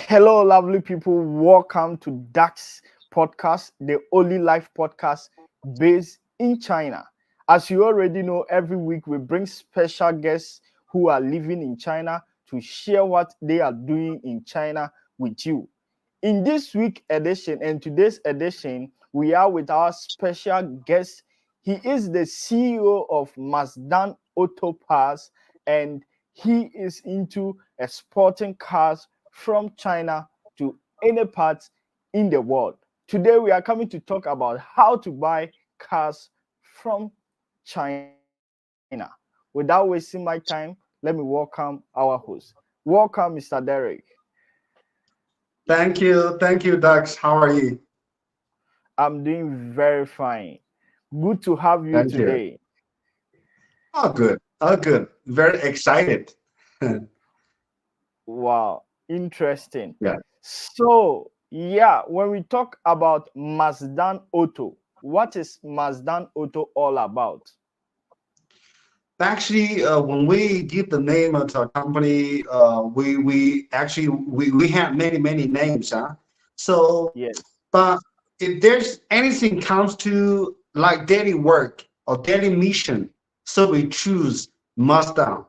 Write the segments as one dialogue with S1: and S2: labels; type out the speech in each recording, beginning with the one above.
S1: Hello, lovely people. Welcome to Dax Podcast, the only live podcast based in China. As you already know, every week we bring special guests who are living in China to share what they are doing in China with you. In this week edition and today's edition, we are with our special guest. He is the CEO of Mazdan Auto Parts, and he is into exporting cars from China to any part in the world. Today, we are coming to talk about how to buy cars from China. Without wasting my time, let me welcome our host. Welcome, Mr. Derrick.
S2: Thank you, Dax. How are you?
S1: I'm doing very fine. Good to have you
S2: Thank you.
S1: today.
S2: Oh, good. Oh, good. Very excited.
S1: Wow, interesting.
S2: Yeah.
S1: So, yeah, when we talk about Mazdan Auto, what is Mazdan Auto all about?
S2: Actually, when we give the name of our company, we actually we have many names, huh? So,
S1: Yes.
S2: but if there's anything comes to like daily work or daily mission, so we choose must done.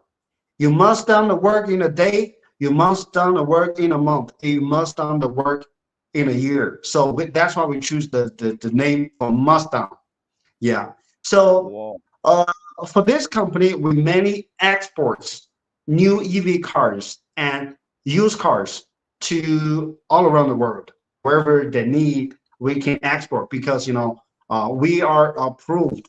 S2: You must done the work in a day. You must done the work in a month. You must done the work in a year. So that's why we choose the name for must done. Yeah. So
S1: Wow.
S2: uh, for this company, we mainly exports new EV cars and used cars to all around the world. Wherever they need, we can export because we are approved.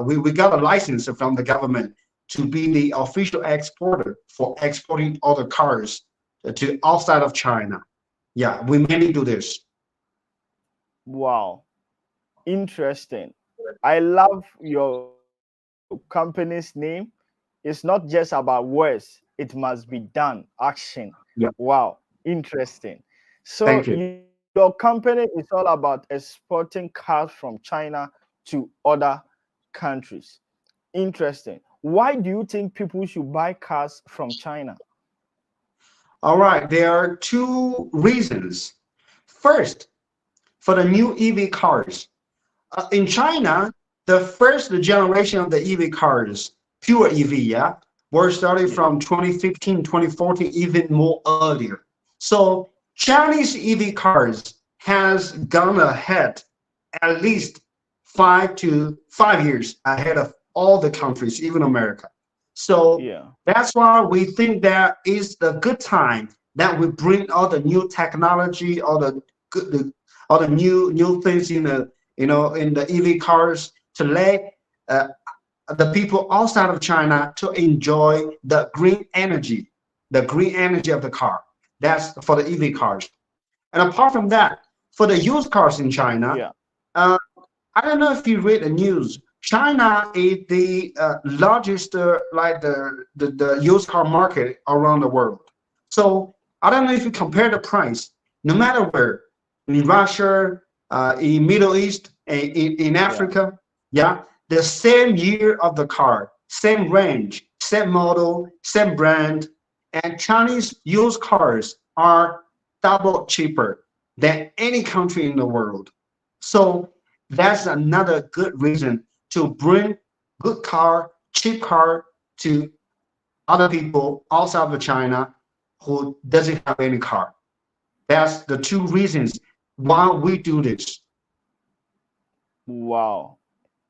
S2: We got a license from the government to be the official exporter for exporting other cars to outside of China. Yeah, we mainly do this.
S1: Wow. Interesting. I love your company's name. It's not just about words, it must be done. Action.
S2: Yeah,
S1: Wow. Interesting. So,
S2: thank you.
S1: your company is all about exporting cars from China to other countries. Interesting. Why do you think people should buy cars from China?
S2: All right, there are two reasons. First, for the new EV cars. In China, the first generation of the EV cars, pure EV, yeah, were started
S1: Yeah.
S2: from 2015, 2014, even more earlier. So Chinese EV cars has gone ahead at least 5 years ahead of all the countries, even America. So
S1: Yeah.
S2: that's why we think that is the good time that we bring all the new technology, all the new things in the in the EV cars to let uh, the people outside of China to enjoy the green energy of the car. That's for the EV cars. And apart from that, for the used cars in China,
S1: Yeah.
S2: uh, I don't know if you read the news. China is the largest, like the used car market around the world. So I don't know if you compare the price, no matter where, in Russia, in Middle East, in
S1: Yeah.
S2: Africa, yeah, the same year of the car, same range, same model, same brand, and Chinese used cars are double cheaper than any country in the world. So that's another good reason to bring good car, cheap car to other people outside of China who doesn't have any car. That's the two reasons why we do this.
S1: Wow.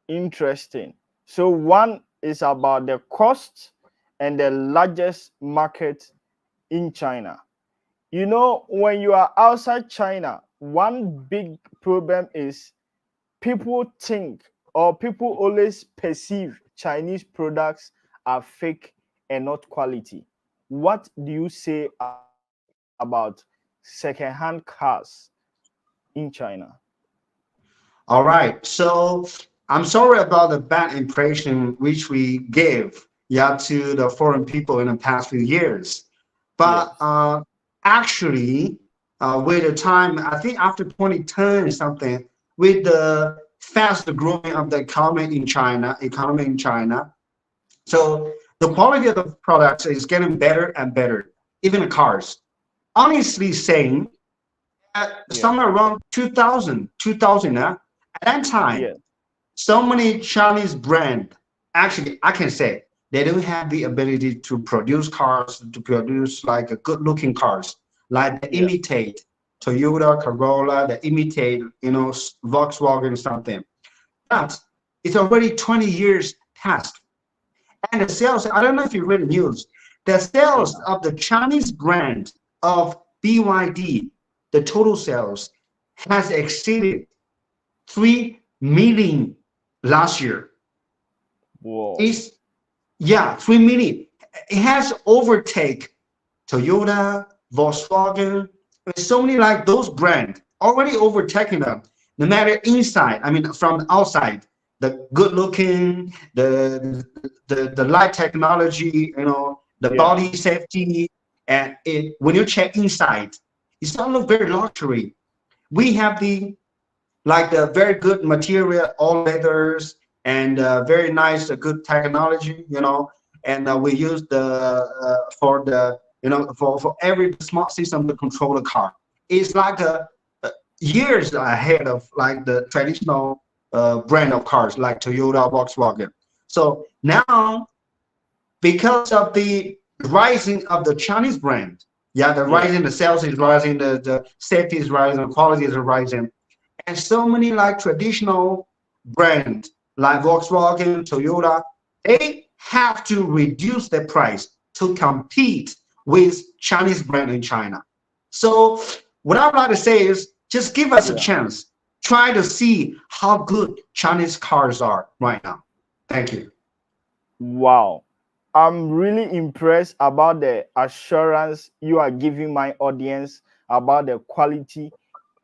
S1: Interesting. So one is about the cost and the largest market in China. When you are outside China, one big problem is people think or people always perceive Chinese products are fake and not quality. What do you say about second-hand cars in China?
S2: All right. So I'm sorry about the bad impression which we gave, yeah, to the foreign people in the past few years. But
S1: Yes.
S2: actually, with the time, I think after 2010 something, with the fast growing of the economy in China, so the quality of the products is getting better and better. Even the cars. honestly saying,
S1: Yeah.
S2: somewhere around 2000, at that time,
S1: Yeah.
S2: so many Chinese brand, actually, I can say they don't have the ability to produce cars, to produce like a good looking cars, like they
S1: Yeah.
S2: imitate Toyota, Corolla, they imitate, Volkswagen something. But it's already 20 years past. And the sales, I don't know if you read the news, the sales
S1: Yeah.
S2: of the Chinese brand of BYD, the total sales has exceeded 3 million last year.
S1: Whoa.
S2: It's, yeah, 3 million. It has overtake Toyota, Volkswagen, and so many like those brands already overtaking them. No matter inside, I mean from the outside, the good looking, the light technology, the
S1: Yeah.
S2: body safety, and when you check inside, it's not look very luxury. We have the very good material, all leathers, and very nice, good technology, and we use the for the for every smart system to control the car. It's like a years ahead of like the traditional brand of cars like Toyota, Volkswagen. So now, because of the rising of the Chinese brand, yeah, the
S1: Yeah.
S2: rising, the sales is rising, the safety is rising, the quality is rising, and so many like traditional brands like Volkswagen, Toyota, they have to reduce their price to compete with Chinese brand in China. So what I'd like to say is just give us a
S1: Yeah.
S2: chance. Try to see how good Chinese cars are right now. Thank you.
S1: Wow. I'm really impressed about the assurance you are giving my audience about the quality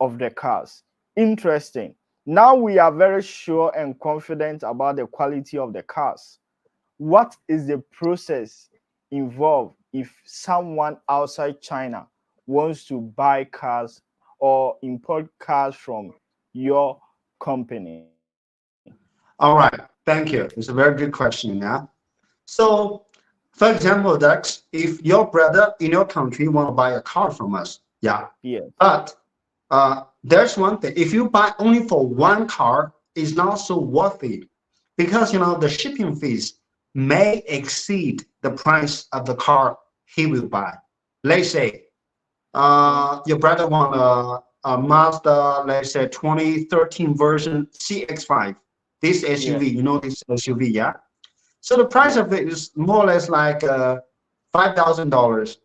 S1: of the cars. Interesting. Now we are very sure and confident about the quality of the cars. What is the process involved if someone outside China wants to buy cars or import cars from your company?
S2: All right. Thank you. It's a very good question. Yeah. So, for example, Dex, if your brother in your country want to buy a car from us, yeah,
S1: Yes.
S2: but there's one thing. If you buy only for one car, it's not so worth it because the shipping fees may exceed the price of the car he will buy. Let's say
S1: Yeah.
S2: your brother want a Mazda, let's say 2013 version CX-5. This
S1: Yeah.
S2: SUV, this SUV, yeah. So the price
S1: Yeah.
S2: of it is more or less like $5,000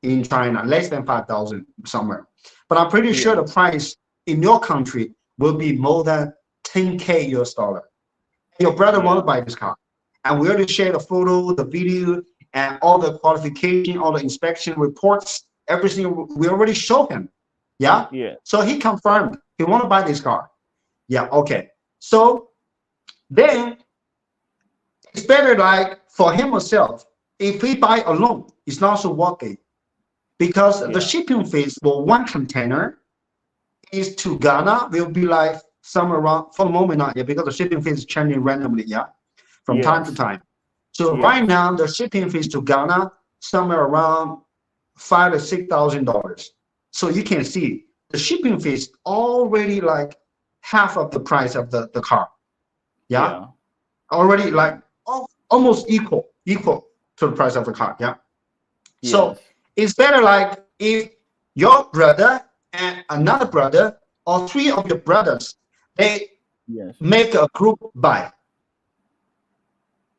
S2: in China, less than 5,000 somewhere. But I'm pretty sure
S1: Yeah.
S2: the price in your country will be more than 10K US dollar. Your brother want to
S1: Yeah.
S2: buy this car, and we already share the photo, the video, and all the qualification, all the inspection reports, everything. We already show him. Yeah.
S1: Yeah.
S2: So he confirmed he want to buy this car. Yeah. Okay. So then it's better like for him himself. If he buy alone, it's not so worth it because the
S1: Yeah.
S2: shipping fees for one container is to Ghana will be like somewhere around for the moment not yet because the shipping fees is changing randomly, yeah, from time to
S1: Yes.
S2: time. So right
S1: Yes.
S2: now the shipping fees to Ghana somewhere around $5,000 to $6,000. So you can see the shipping fees already like half of the price of the car. Yeah,
S1: Yeah.
S2: already
S1: Yeah.
S2: like almost equal to the price of the car. Yeah. So
S1: Yes.
S2: it's better like if your brother and another brother or three of your brothers they
S1: Yes.
S2: make a group buy.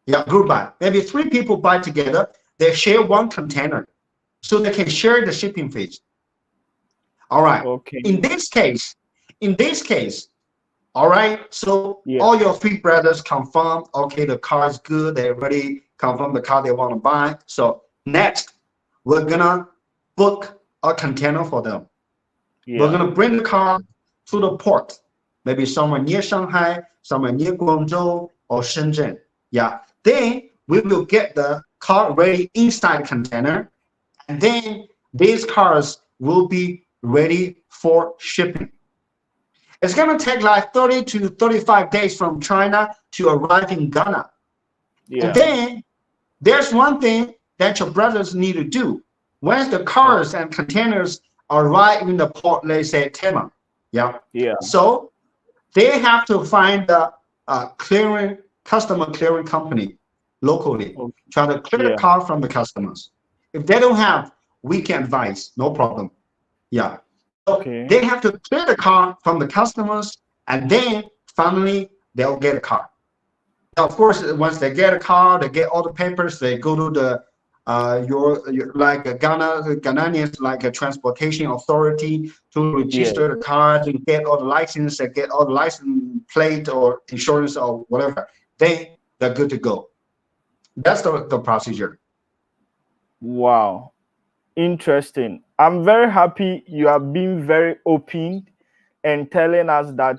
S2: Yeah, group buy. Maybe three people buy together. They share one container, so they can share the shipping fees. All right.
S1: Okay.
S2: In this case, in this case, all right. So
S1: Yeah.
S2: all your three brothers confirm. Okay, the car is good. They already confirm the car they want to buy. So next, we're gonna book a container for them. We're
S1: Yeah.
S2: gonna bring the car to the port, maybe somewhere near Shanghai, somewhere near Guangzhou or Shenzhen. Yeah. Then we will get the car ready inside the container, and then these cars will be ready for shipping. It's gonna take like 30 to 35 days from China to arrive in Ghana. And
S1: Yeah.
S2: then there's one thing that your brothers need to do. Once the
S1: Oh,
S2: cars and containers arrive in the port, let's say Tema, yeah.
S1: yeah.
S2: So they have to find the clearing customer clearing company locally,
S1: Okay.
S2: try to clear the
S1: Yeah.
S2: car from the customers. If they don't have, we can advise, no problem. Yeah. So
S1: Okay.
S2: they have to clear the car from the customers, and then finally they'll get a car. Now, of course, once they get a car, they get all the papers. They go to the your like a Ghanaians like a transportation authority to
S1: Yeah.
S2: register the car, to get all the license, and get all the license plate or insurance or whatever. They're good to go. That's the procedure.
S1: Wow. Interesting. I'm very happy you are being very open and telling us that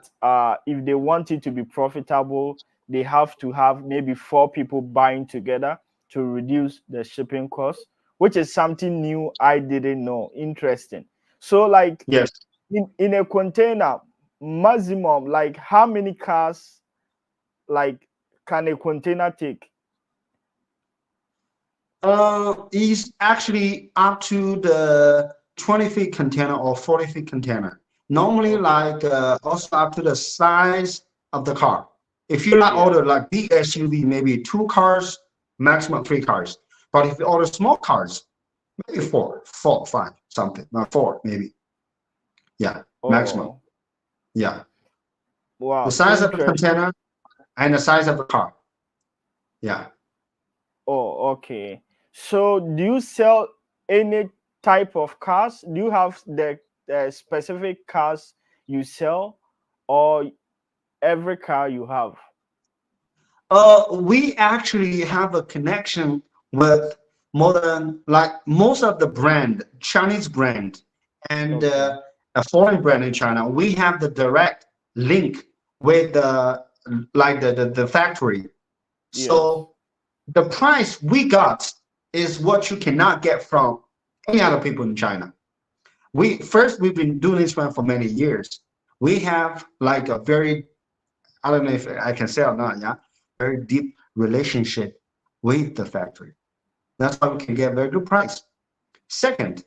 S1: if they want it to be profitable, they have to have maybe four people buying together to reduce the shipping cost, which is something new I didn't know. Interesting. So, like
S2: Yes.
S1: in a container, maximum, like how many cars like can a container take?
S2: Is actually up to the 20 feet container or 40 feet container. Normally,
S1: Okay.
S2: like also up to the size of the car. If you not
S1: Yeah.
S2: order like big SUV, maybe two cars, maximum three cars. But if you order small cars, maybe four, five, something, not four, maybe. Yeah, maximum.
S1: Oh,
S2: Yeah, the
S1: wow.
S2: size of the
S1: Interesting.
S2: container and the size of the car. Yeah.
S1: Oh, okay. So, do you sell any type of cars? Do you have the specific cars you sell, or every car you have?
S2: We actually have a connection with more than like most of the brand, Chinese brand, and
S1: Okay.
S2: a foreign brand in China. We have the direct link with the like the factory.
S1: Yes.
S2: So the price we got is what you cannot get from any other people in China. We've been doing this one for many years. We have like a very, I don't know if I can say or not, yeah, very deep relationship with the factory. That's why we can get a very good price. Second,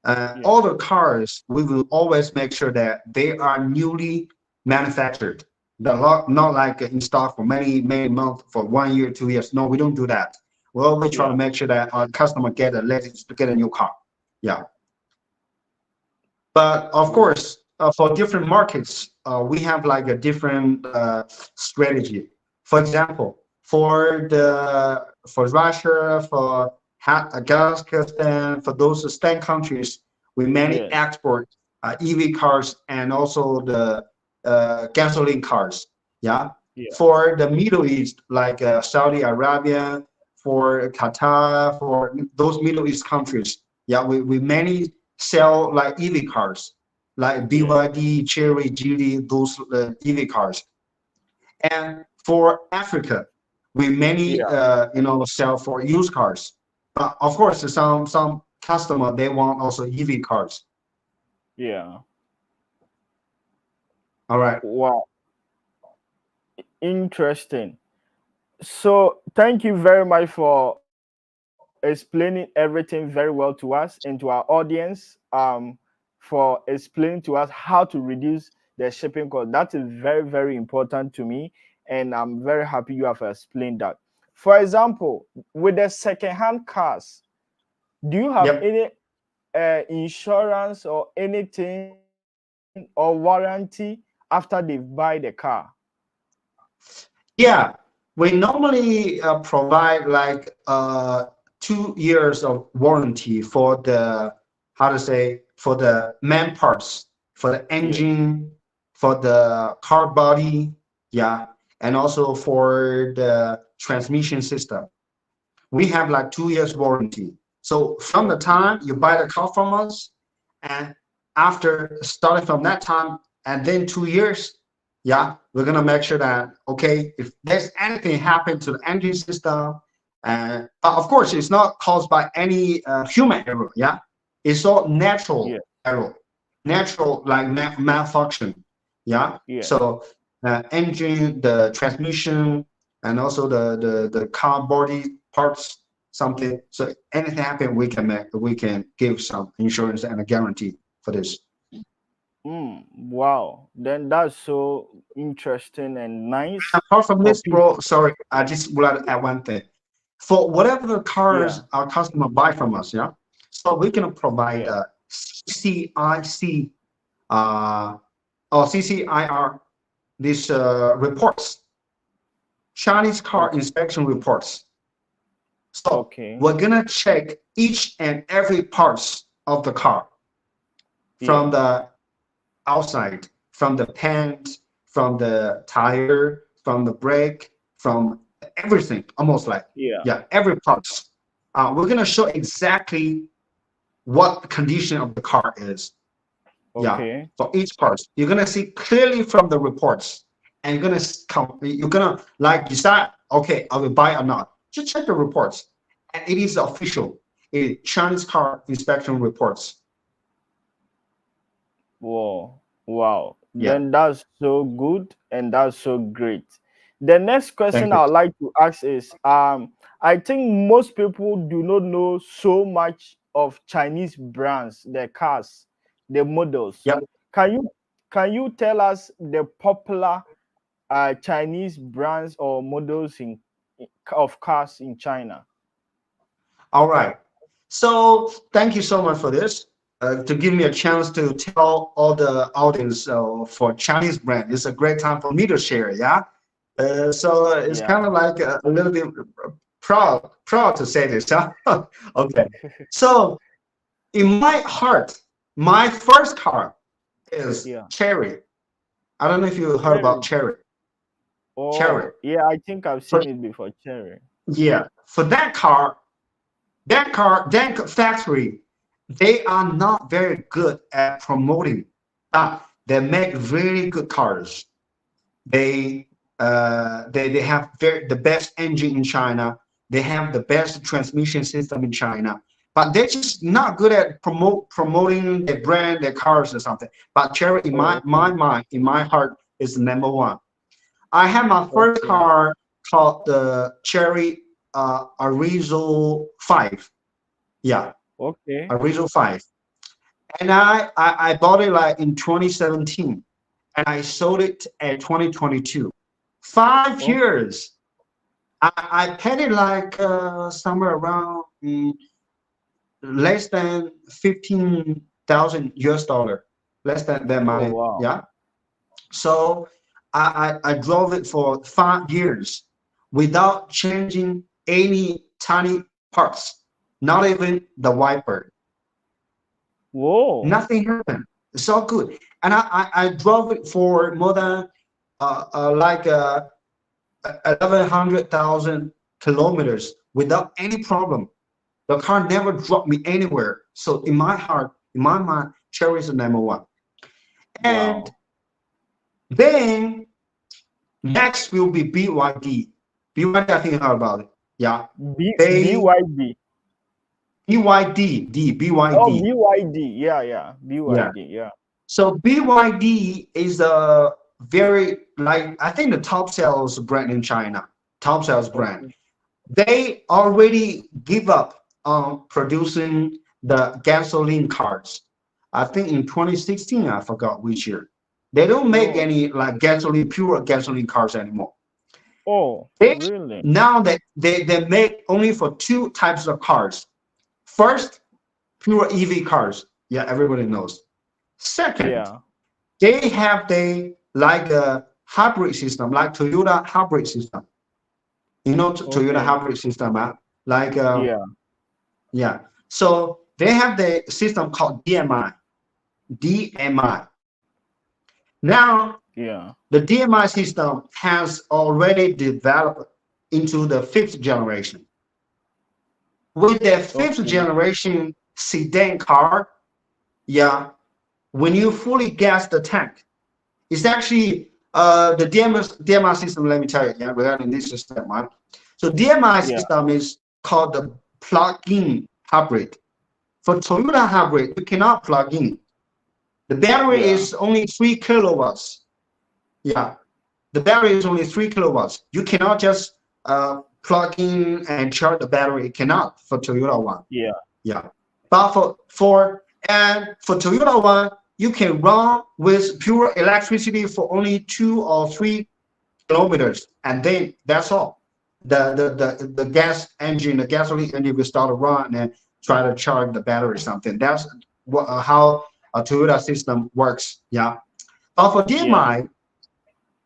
S1: Yeah.
S2: all the cars, we will always make sure that they are newly manufactured. They're not like in stock for many months, for 1 year, 2 years. No, we don't do that. We always try
S1: Yeah.
S2: to make sure that our customer get a new car. Yeah. But of
S1: Wow.
S2: course, for different markets, we have like a different strategy. For example, for Russia, for Kazakhstan, for those STAN countries, we mainly
S1: Yes.
S2: export EV cars and also the gasoline cars. Yeah.
S1: Yeah.
S2: For the Middle East, like Saudi Arabia, for Qatar, for those Middle East countries, yeah, we mainly sell like EV cars, like
S1: Yeah.
S2: BYD, Chery, Geely, those EV cars. And for Africa, we mainly
S1: Yeah.
S2: sell for used cars. But of course, some customer they want also EV cars.
S1: Yeah.
S2: All right.
S1: Wow. Interesting. So, thank you very much for explaining everything very well to us and to our audience. For explaining to us how to reduce the shipping cost. That is very, very important to me, and I'm very happy you have explained that. For example, with the second-hand cars, do you have
S2: Yep.
S1: any insurance or anything or warranty after they buy the car?
S2: Yeah, we normally provide like 2 years of warranty for the how to say for the main parts, for the
S1: Yeah,
S2: engine, for the car body, yeah, and also for the transmission system. We have like 2 years warranty. So from the
S1: okay,
S2: time you buy the car from us, and after starting from that time, and then 2 years, yeah, we're gonna make sure that okay, if there's anything happen to the engine system, but of course it's not caused by any human error, yeah, it's all
S1: yeah,
S2: natural error, natural like malfunction, yeah.
S1: yeah,
S2: So engine, the transmission, and also the car body parts. something. So anything happen, we can give some insurance and a guarantee for this.
S1: Wow. Then that's so interesting and nice
S2: Apart from
S1: for
S2: this,
S1: people.
S2: bro, sorry, I just would like to add one thing. For whatever the
S1: Yeah.
S2: cars our customer buy from us, yeah. So we can provide
S1: Yeah.
S2: CCIC uh, or CCIR these reports, Chinese car
S1: Okay.
S2: inspection reports. So
S1: Okay.
S2: we're gonna check each and every parts of the car from
S1: Yeah.
S2: the outside, from the paint, from the tire, from the brake, from everything, almost like,
S1: Yeah.
S2: yeah, every parts. We're gonna show exactly what the condition of the car is. Yeah,
S1: Okay.
S2: for each part, you're gonna see clearly from the reports, and you're gonna like decide, okay, I will buy or not. Just check the reports, and it is official. It is Chinese car inspection reports.
S1: Wow. Wow.
S2: Yeah,
S1: Then that's so good and that's so great. The next
S2: thank
S1: question
S2: you.
S1: I'd like to ask is I think most people do not know so much of Chinese brands, their cars, the models.
S2: Yep.
S1: Can you tell us the popular Chinese brands or models of cars in China?
S2: All right. So thank you so much for this. To give me a chance to tell all the audience for Chinese brand. It's a great time for me to share. Yeah. So it's
S1: Yeah.
S2: kind of like a little bit proud to say this. Huh? Okay. So in my heart, my first car is
S1: Yeah.
S2: Cherry. I don't know if you heard about
S1: Cherry.
S2: Cherry. Cherry.
S1: Oh, yeah, I think I've
S2: For,
S1: seen it before. Cherry.
S2: yeah. For that factory, they are not very good at promoting. They make really good cars. They have the best engine in China. They have the best transmission system in China. But they're just not good at promoting their brand, their cars or something. But Cherry, in
S1: Oh,
S2: my
S1: okay.
S2: mind, in my heart, is number one. I had my first
S1: Okay.
S2: car called the Cherry Arizo 5. Yeah,
S1: Okay.
S2: Arizo 5. And I bought it like in 2017 and I sold it at 2022. 5 years. I paid it like somewhere around less than 15,000 US dollar, less than that
S1: Oh,
S2: money.
S1: wow.
S2: Yeah. So I drove it for 5 years without changing any tiny parts, not even the wiper.
S1: Whoa.
S2: Nothing happened. It's all good. And I drove it for more than like 1,100,000 kilometers without any problem. The car never dropped me anywhere. So in my heart, in my mind, Cherry is the number one. And
S1: Wow.
S2: then next will be BYD. BYD, I think you heard about it. Yeah. They
S1: BYD. Oh,
S2: BYD.
S1: BYD. Yeah, yeah.
S2: Yeah.
S1: BYD. Yeah.
S2: So BYD is a very like I think the top sales brand in China, top sales brand.
S1: Okay.
S2: They already give up on producing the gasoline cars. I think in 2016, I forgot which year. They don't make
S1: Oh.
S2: any like pure gasoline cars anymore.
S1: Oh,
S2: They
S1: really?
S2: now that they make only for two types of cars. First, pure EV cars. Yeah, everybody knows. Second,
S1: Yeah.
S2: they have like a hybrid system, like Toyota hybrid system. You know Toyota
S1: Okay.
S2: hybrid system, like
S1: Yeah.
S2: yeah. So they have the system called DMI. DMI. Now
S1: Yeah.
S2: the DMI system has already developed into the fifth generation. With the fifth
S1: Okay.
S2: generation sedan car, yeah, when you fully gas the tank, it's actually the DMI system. Let me tell you, yeah, regarding this system, right? So DMI
S1: Yeah.
S2: system is called the plug-in hybrid. For Toyota hybrid, you cannot plug in. The battery
S1: Yeah.
S2: is only 3 kilowatts. Yeah, the battery is only 3 kilowatts. You cannot just plug in and charge the battery. It cannot for Toyota one.
S1: Yeah.
S2: Yeah. But for Toyota one, you can run with pure electricity for only 2 or 3 kilometers, and then that's all. The gas engine, the gasoline engine will start to run and try to charge the battery or something. That's how a Toyota system works. Yeah. But for
S1: Yeah.
S2: DMI,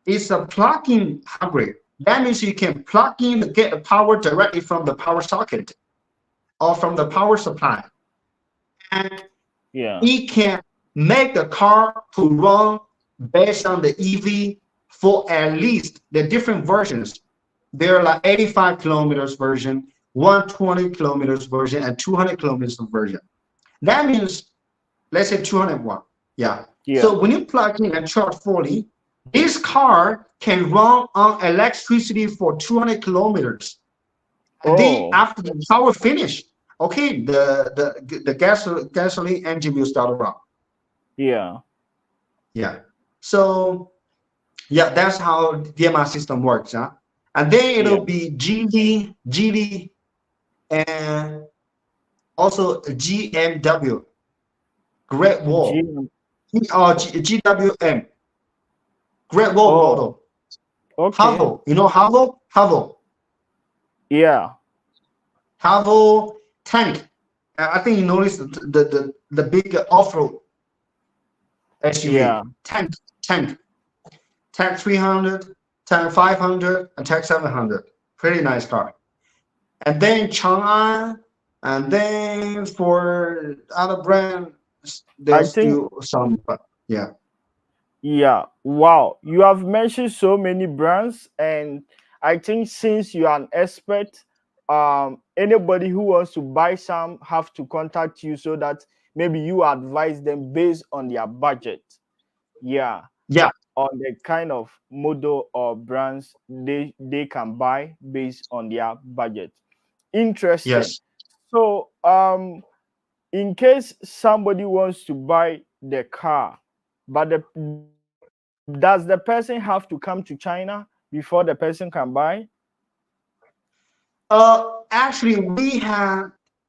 S2: it's a plug-in hybrid. That means you can plug in to get the power directly from the power socket or from the power supply, and
S1: Yeah.
S2: it can make the car to run based on the EV for at least the different versions. There are like 85 kilometers version, 120 kilometers version, and 200 kilometers version. That means, let's say 201. Yeah.
S1: Yeah.
S2: So when you plug in and charge fully, this car can run on electricity for 200 kilometers. And then
S1: Oh.
S2: after the power finish, okay, the gasoline engine will start to run.
S1: Yeah.
S2: Yeah. So yeah, that's how DMI system works, huh? And then
S1: Yeah.
S2: it'll be GD, and also GMW, Great Wall,
S1: G.
S2: or GWM, Great Wall
S1: Oh.
S2: model.
S1: Okay.
S2: Havo, you know Havo,
S1: Yeah.
S2: Havo tank. I think you noticed the big off-road SUV,
S1: Yeah.
S2: tank, tank 300, tank 500, and tank 700. Pretty nice car. And then Chang'an, and then for other brands,
S1: I
S2: there's
S1: think.
S2: still some, but yeah,
S1: Yeah, wow. You have mentioned so many brands, and I think since you are an expert, anybody who wants to buy some have to contact you so that maybe you advise them based on their budget. Yeah,
S2: yeah,
S1: on the kind of model or brands they can buy based on their budget. Interesting.
S2: yes.
S1: So, in case somebody wants to buy the car, but does the person have to come to China before the person can buy?
S2: Actually, we had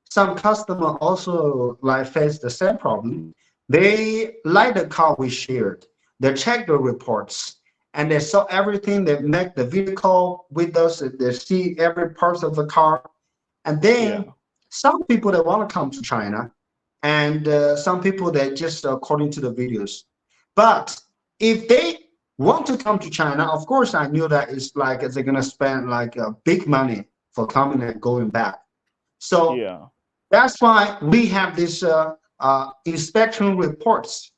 S2: some customer also like face the same problem. They like the car we shared. They check the reports and they saw everything. They make the video call with us. They see every part of the car. And then
S1: Yeah.
S2: some people that want to come to China, and some people that just according to the videos. But if they want to come to China, of course, I knew that it's like they're gonna spend like big money for coming and going back. So
S1: Yeah.
S2: that's why we have this inspection reports,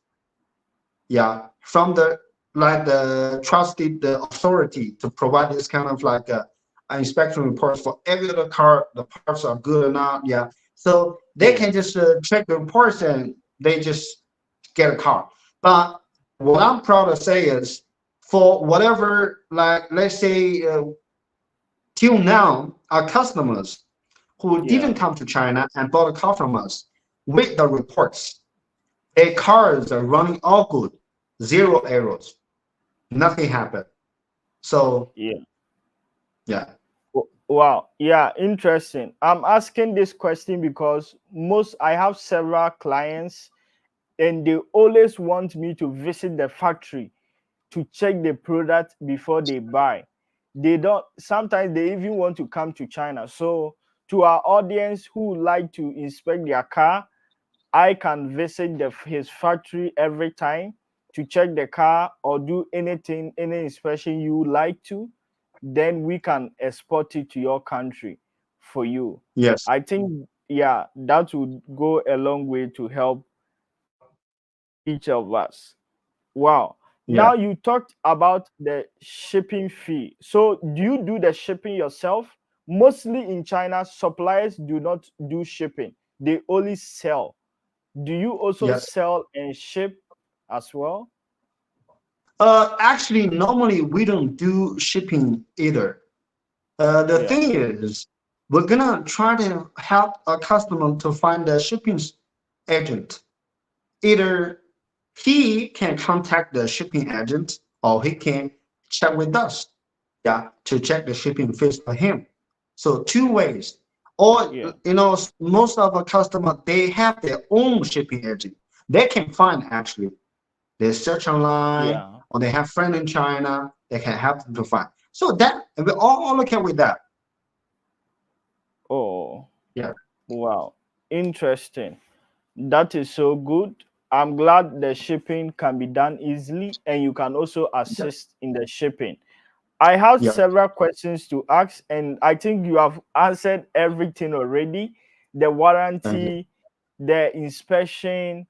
S2: yeah, from the like the trusted the authority to provide this kind of like inspection reports for every other car. The parts are good or not, yeah. So they can
S1: Yes.
S2: just check the reports and they just get a car. But what I'm proud to say is for whatever, like let's say till now, our customers who didn't
S1: Yeah.
S2: come to China and bought a car from us with the reports, their cars are running all good, zero errors, nothing happened. So
S1: Yeah.
S2: yeah,
S1: Wow. Yeah, interesting. I'm asking this question because most I have several clients and they always want me to visit the factory to check the product before they buy. They don't, sometimes they even want to come to China. So to our audience who would like to inspect their car, I can visit his factory every time to check the car or do anything, any inspection you would like to. Then we can export it to your country for you.
S2: yes,
S1: I think, yeah, that would go a long way to help each of us. Wow.
S2: yeah,
S1: Now you talked about the shipping fee. So do you do the shipping yourself? Mostly in China, suppliers do not do shipping. They only sell. Do you also
S2: yes.
S1: sell and ship as well?
S2: Actually, normally we don't do shipping either. The
S1: Yeah.
S2: thing is, we're gonna try to help a customer to find a shipping agent. Either he can contact the shipping agent or he can check with us, yeah, to check the shipping fees for him. So two ways. Or
S1: Yeah.
S2: most of our customer they have their own shipping agent. They can find actually. They search online
S1: Yeah.
S2: or they have friend in China. They can help them to find. So that and we all okay with that.
S1: Oh,
S2: Yeah.
S1: wow. Interesting. That is so good. I'm glad the shipping can be done easily and you can also
S2: Yeah.
S1: assist in the shipping. I have
S2: Yeah.
S1: several questions to ask, and I think you have answered everything already. The
S2: Thank you.
S1: warranty, the inspection,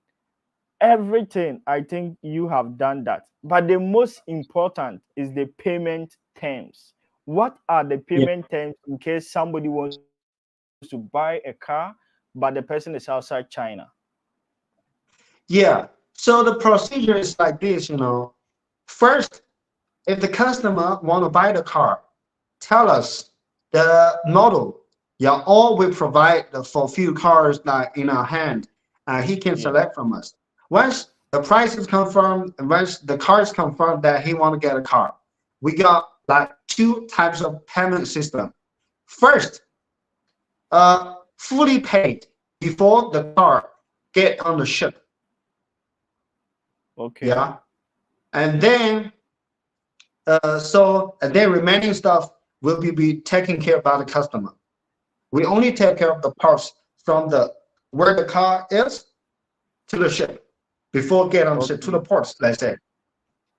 S1: everything. I think you have done that. But the most important is the payment terms. What are the
S2: Yeah.
S1: payment terms in case somebody wants to buy a car, but the person is outside China?
S2: Yeah. So the procedure is like this. First, if the customer want to buy the car, tell us the model. Yeah, or we provide for few cars like in our hand. He can
S1: Yeah.
S2: select from us. Once the price is confirmed, and once the car is confirmed that he want to get a car, we got like two types of payment system. First, fully paid before the car get on the ship.
S1: Okay.
S2: Yeah, and then and then remaining stuff will be taken care of by the customer. We only take care of the parts from the where the car is to the ship before get on ship to the
S1: Okay.
S2: ports, let's say.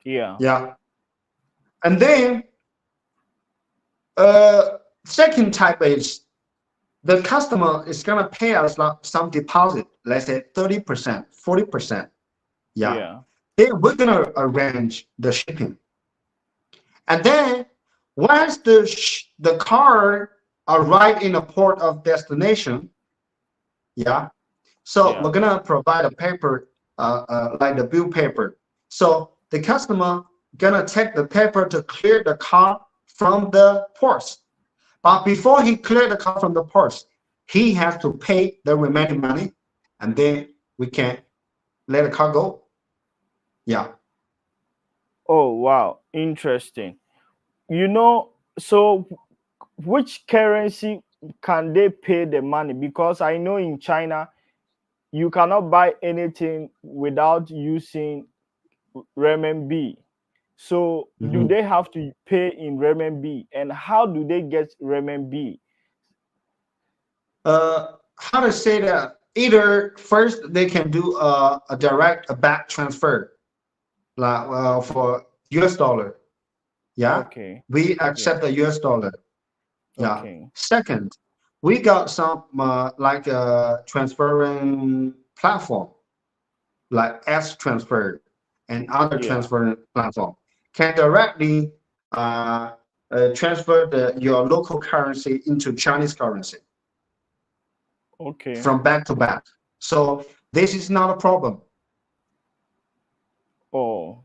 S1: Yeah.
S2: Yeah. And then uh second type is the customer is gonna pay us like some deposit, let's say 30%, 40%. Yeah.
S1: Yeah.
S2: Then we're gonna arrange the shipping. And then once the car arrive in a port of destination, yeah. So we're
S1: Yeah.
S2: gonna provide a paper, like the bill paper. So the customer gonna take the paper to clear the car from the ports. But before he clear the car from the ports, he has to pay the remaining money, and then we can let the car go. Yeah.
S1: Oh, wow. Interesting. So which currency can they pay the money? Because I know in China, you cannot buy anything without using renminbi. So do
S2: Mhm.
S1: they have to pay in renminbi? And how do they get renminbi?
S2: How to say that? Either first they can do a direct a back transfer, like for US dollar. Yeah,
S1: Okay.
S2: we
S1: Yeah.
S2: accept the US dollar. Yeah.
S1: Okay.
S2: Second, we got some like a transferring platform like S transfer and other
S1: Yeah.
S2: transferring platform can directly uh, transfer your local currency into Chinese currency
S1: Okay.
S2: from back to back. So this is not a problem.
S1: Oh,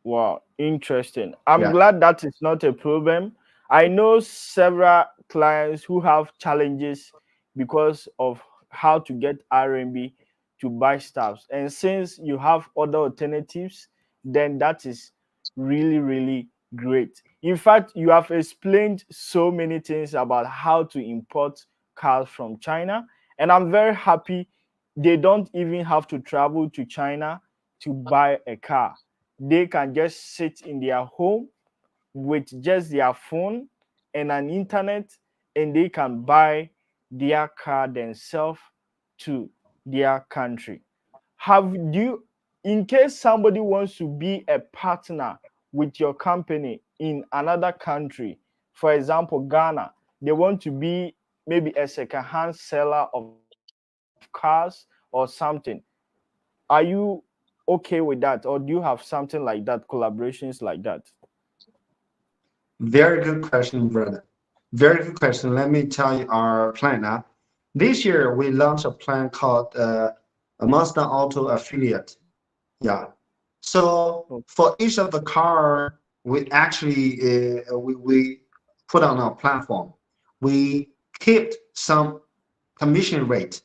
S1: wow, interesting. I'm
S2: Yeah.
S1: glad that is not a problem. I know several clients who have challenges because of how to get RMB to buy stuffs. And since you have other alternatives, then that is really, really great. In fact, you have explained so many things about how to import cars from China. And I'm very happy they don't even have to travel to China to buy a car. They can just sit in their home with just their phone and an internet, and they can buy their car themselves to their country. Have you, in case somebody wants to be a partner with your company in another country, for example, Ghana, they want to be maybe a second-hand seller of cars or something. Are you okay with that, or do you have something like that, collaborations like that?
S2: Very good question, brother. Very good question. Let me tell you our plan now. This year we launched a plan called a Mazda Auto Affiliate. Yeah. So
S1: Oh,
S2: for each of the car, we actually we put on our platform. We kept some commission rate,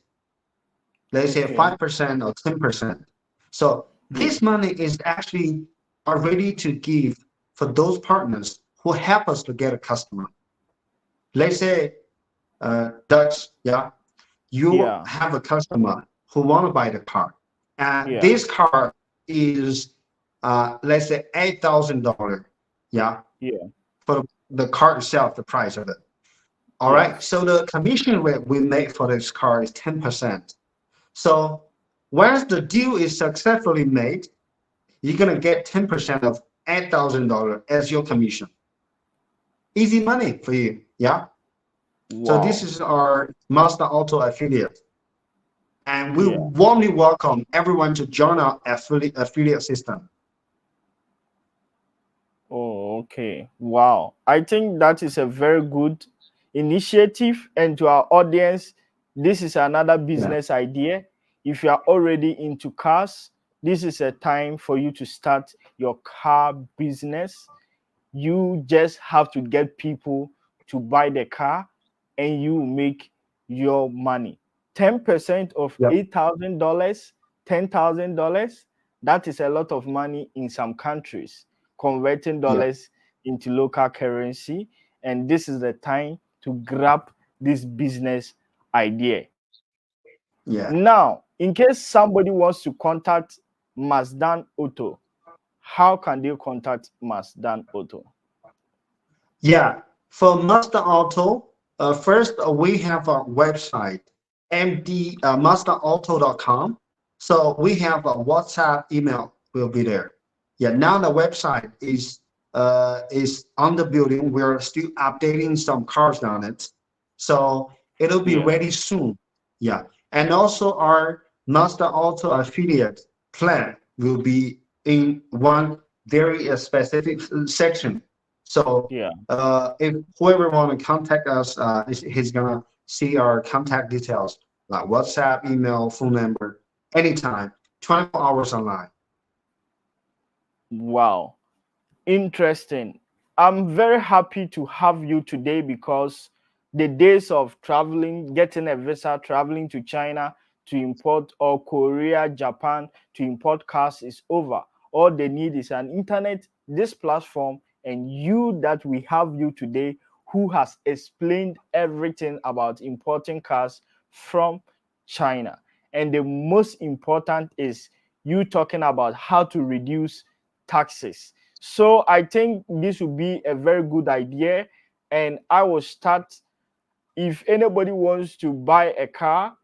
S2: let's say
S1: okay.
S2: 5% or 10%. So
S1: Yeah.
S2: this money is actually are ready to give for those partners who help us to get a customer. Let's say Dutch, yeah, you
S1: Yeah.
S2: have a customer who want to buy the car, and
S1: Yeah.
S2: this car is, let's say $8,000, yeah,
S1: Yeah.
S2: for the car itself, the price of it. All right,
S1: Yes.
S2: so the commission rate we make for this car is 10%. So once the deal is successfully made, you're gonna get 10% of $8,000 as your commission. Easy money for you, yeah. So this
S1: Wow.
S2: is our Mazda Auto affiliate, and we
S1: Yeah.
S2: warmly welcome everyone to join our affiliate system.
S1: Oh, okay. Wow. I think that is a very good initiative. And to our audience, this is another
S2: Yeah,
S1: business idea. If you are already into cars, this is a time for you to start your car business. You just have to get people to buy the car and you make your money. 10% of
S2: yeah,
S1: $8,000, $10,000, that is a lot of money in some countries, converting
S2: yeah,
S1: dollars into local currency. And this is the time to grab this business idea.
S2: yeah.
S1: Now, in case somebody wants to contact Mazdan Auto, how can they contact Mazdan Auto?
S2: Yeah, for Mazda Auto, first we have a website, mazdaauto.com. So we have a WhatsApp email will be there. Yeah, now the website is on the building. We're still updating some cars on it, so it'll be
S1: Yeah.
S2: ready soon. Yeah, and also our Mazda Auto affiliate plan will be in one very specific section. So
S1: Yeah.
S2: if whoever want to contact us, he's gonna see our contact details like WhatsApp, email, phone number, anytime, 24 hours online.
S1: Wow. Interesting. I'm very happy to have you today because the days of traveling, getting a visa, traveling to China to import, or Korea, Japan to import cars is over. All they need is an internet, this platform, and you that we have you today who has explained everything about importing cars from China. And the most important is you talking about how to reduce taxes. So I think this would be a very good idea. And I will start, if anybody wants to buy a car,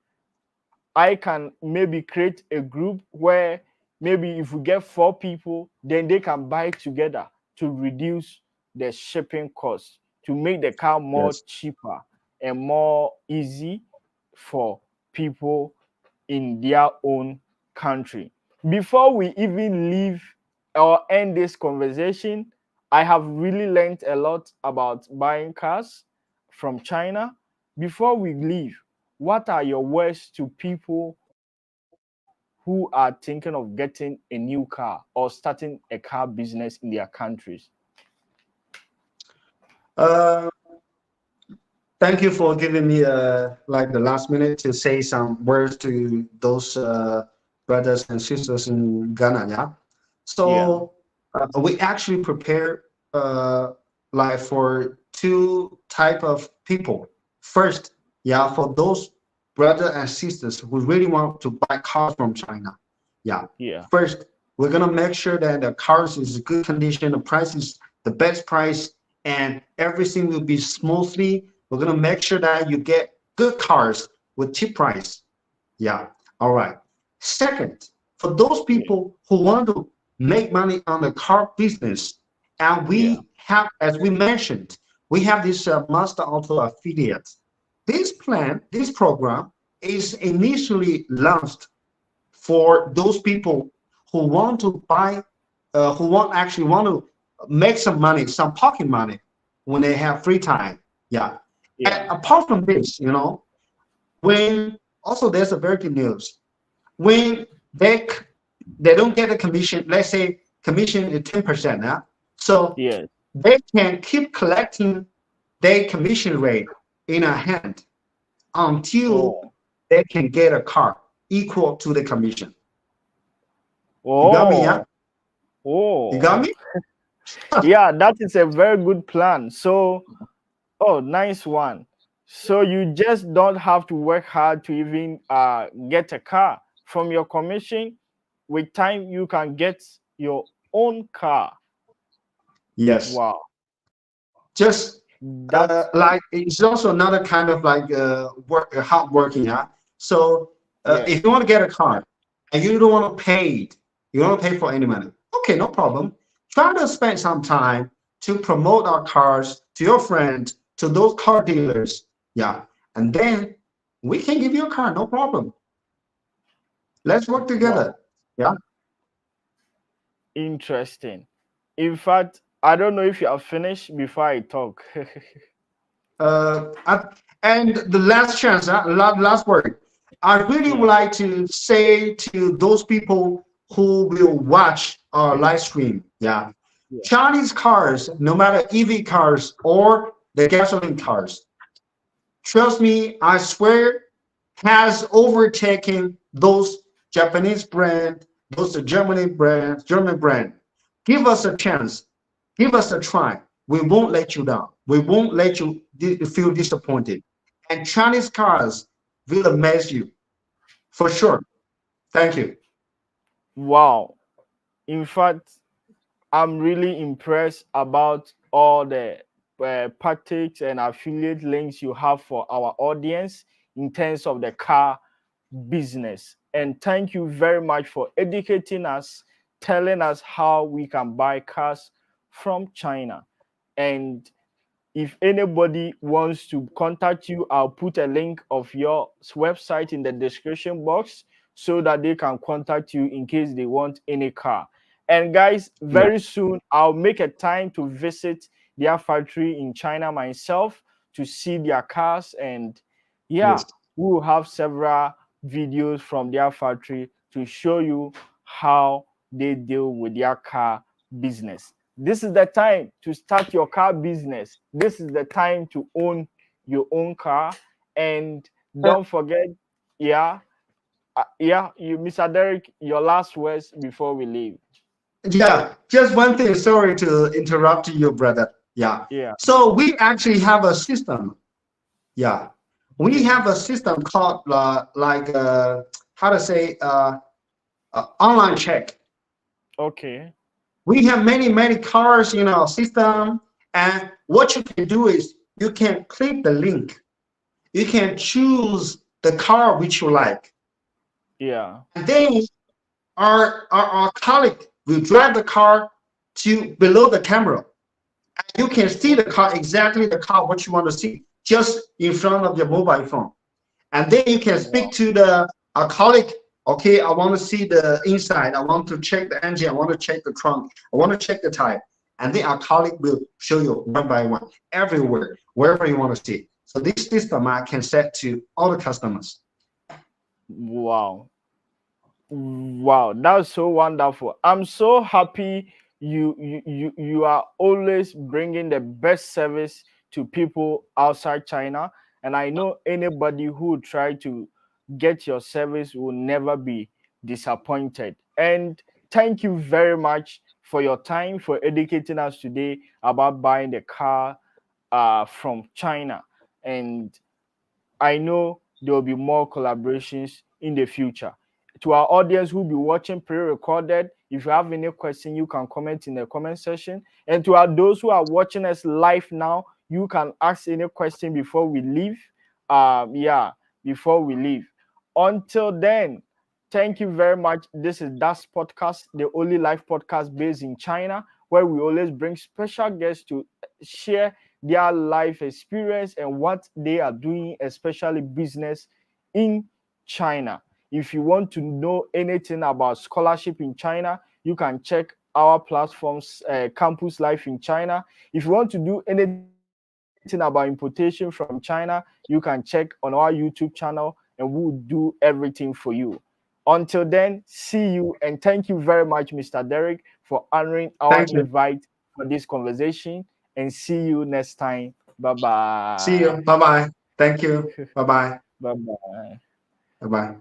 S1: I can maybe create a group where maybe if we get 4 people, then they can buy together to reduce the shipping cost, to make the car more
S2: Yes.
S1: cheaper and more easy for people in their own country. Before we even leave or end this conversation, I have really learned a lot about buying cars from China. Before we leave, what are your words to people who are thinking of getting a new car or starting a car business in their countries?
S2: Uh, Thank you for giving me like the last minute to say some words to those brothers and sisters in Ghana. Yeah.
S1: Yeah,
S2: So we actually prepare like for two type of people. First, yeah, for those brothers and sisters who really want to buy cars from China. Yeah.
S1: yeah,
S2: First, we're gonna make sure that the cars is good condition, the price is the best price, and everything will be smoothly. We're gonna make sure that you get good cars with cheap price. Yeah. All right. Second, for those
S1: yeah,
S2: people who want to make money on the car business, and
S1: yeah,
S2: we have, as we mentioned, we have this Master Auto affiliate. This plan, this program is initially launched for those people who want to buy, who want actually want to make some money, some pocket money when they have free time. Yeah. And
S1: yeah,
S2: apart from this, when also there's a very good news. When they don't get a commission, let's say commission is 10%, yeah? So
S1: yes.
S2: they can keep collecting their commission rate in a hand until
S1: Oh,
S2: they can get a car equal to the commission. You got me, yeah?
S1: oh,
S2: You got
S1: oh.
S2: me?
S1: Yeah, that is a very good plan. So, oh, nice one. So you just don't have to work hard to even get a car. From your commission, with time you can get your own car.
S2: Yes.
S1: Wow,
S2: Just
S1: that's
S2: like it's also another kind of like work hard working. Yeah. So
S1: yeah,
S2: if you want to get a car and you don't want to pay it, you don't want to pay for any money. Okay, no problem. Try to spend some time to promote our cars to your friends, to those car dealers. Yeah, and then we can give you a car, no problem. Let's work
S1: wow,
S2: together. Yeah.
S1: interesting. In fact, I don't know if you are finished before I talk.
S2: Uh, I, and the last chance, last word. I really would
S1: Yeah,
S2: like to say to those people who will watch our live stream, yeah,
S1: yeah,
S2: Chinese cars, no matter EV cars or the gasoline cars, trust me, I swear, has overtaken those Japanese brand, those German brand. Give us a chance. Give us a try. We won't let you down. We won't let you feel disappointed. And Chinese cars will amaze you for sure. Thank you.
S1: wow. In fact, I'm really impressed about all the tactics and affiliate links you have for our audience in terms of the car business. And thank you very much for educating us, telling us how we can buy cars from China. And if anybody wants to contact you, I'll put a link of your website in the description box so that they can contact you in case they want any car. And guys,
S2: Yeah.
S1: very soon I'll make a time to visit their factory in China myself to see their cars. And yeah,
S2: Yes.
S1: we will have several videos from their factory to show you how they deal with their car business. This is the time to start your car business. This is the time to own your own car. And don't forget, yeah, yeah, you, Mr. Derrick, your last words before we leave.
S2: Yeah, just one thing. Sorry to interrupt you, brother. Yeah.
S1: Yeah,
S2: So we actually have a system. Yeah. We
S1: okay,
S2: have a system called how to say online check.
S1: okay,
S2: We have many cars in our system, and what you can do is you can click the link. You can choose the car which you like,
S1: yeah,
S2: and then our colleague will drive the car to below the camera. You can see the car, exactly the car what you want to see, just in front of your mobile phone. And then you can speak
S1: wow,
S2: to the colleague. Okay, I want to see the inside. I want to check the engine. I want to check the trunk. I want to check the tire. And then our colleague will show you one by one, everywhere, wherever you want to see. So this system I can set to all the customers.
S1: wow. Wow, that's so wonderful. I'm so happy you are always bringing the best service to people outside China. And I know anybody who try to get your service will never be disappointed. And thank you very much for your time, for educating us today about buying the car from China. And I know there will be more collaborations in the future. To our audience who will be watching pre-recorded, if you have any question, you can comment in the comment section. And to our those who are watching us live now, you can ask any question before we leave. Yeah, before we leave. Until then, thank you very much. This is Das Podcast, the only live podcast based in China, where we always bring special guests to share their life experience and what they are doing, especially business in China. If you want to know anything about scholarship in China, you can check our platforms, Campus Life in China. If you want to do anything about importation from China, you can check on our YouTube channel and we'll do everything for you. Until then, see you and thank you very much, Mr. Derrick, for honoring our
S2: Thank you.
S1: invite for this conversation. And see you next time. Bye
S2: See you.
S1: bye.
S2: Bye bye. Thank you. Bye bye.
S1: Bye bye.
S2: Bye bye.